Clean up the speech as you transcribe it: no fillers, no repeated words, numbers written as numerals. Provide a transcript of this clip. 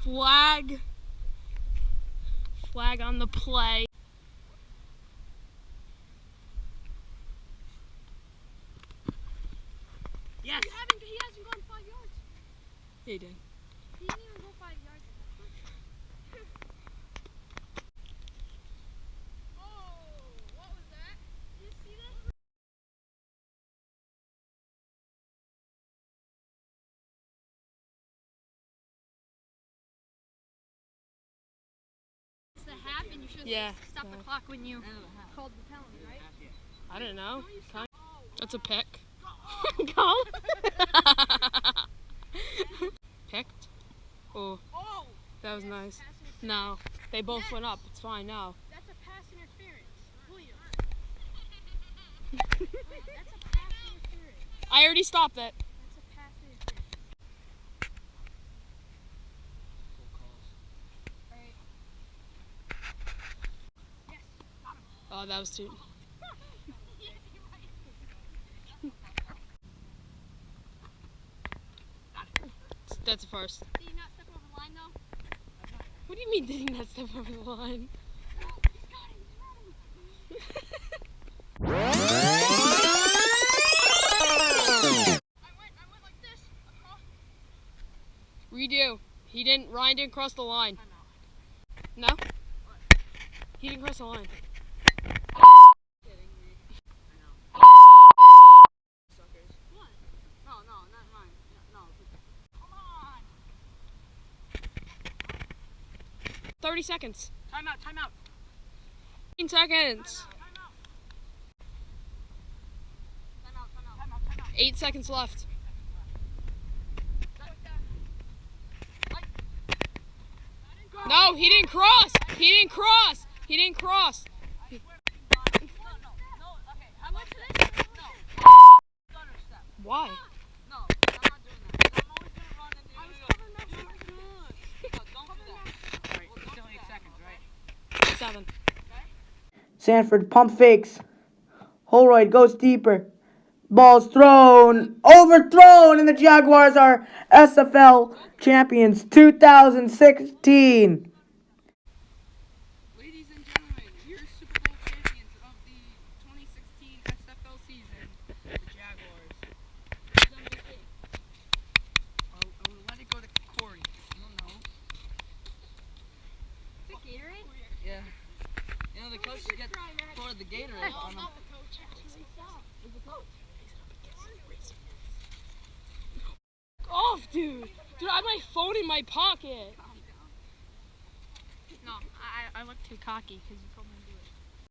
Flag. Flag on the play. Yes. He hasn't gone 5 yards. He did. He didn't even go 5 yards. Oh, what was that? Did you see that? To happen, you should have stopped the clock when you called the penalty, right? I don't know. That's a pick. Go. Picked. Oh, that was nice. No, they both went up. It's fine now. That's a pass interference. William. That's a pass interference. I already stopped it. That's a pass interference. Alright. Yes. Got him. Oh, that was too. That's a first. Did you not step over the line though? What do you mean did he not step over the line? He's got him. I went like this. Across. Redo. Ryan didn't cross the line. No? He didn't cross the line. What? No, not mine. No. Come on. 30 seconds. Time out. 15 seconds. Time out. 8 seconds left. No, he didn't cross. He didn't cross. Okay, I went to this. No. Gunner step. Why? No, I'm not doing that. I'm always gonna run into you. I was covering that so good. No, don't do that. Alright, still 8 seconds, right? 7. Sanford pump fakes. Holroyd goes deeper. Ball's thrown. Overthrown. And the Jaguars are SFL champions 2016. Ladies and gentlemen, your Super Bowl champions of the 2016 SFL season, the Jaguars. I will let it go to Corey. I don't know. Is it Gatorade? Yeah. You know the coaches get for the Gatorade on them. Off, dude. Dude, I have my phone in my pocket. No, I look too cocky because you told me.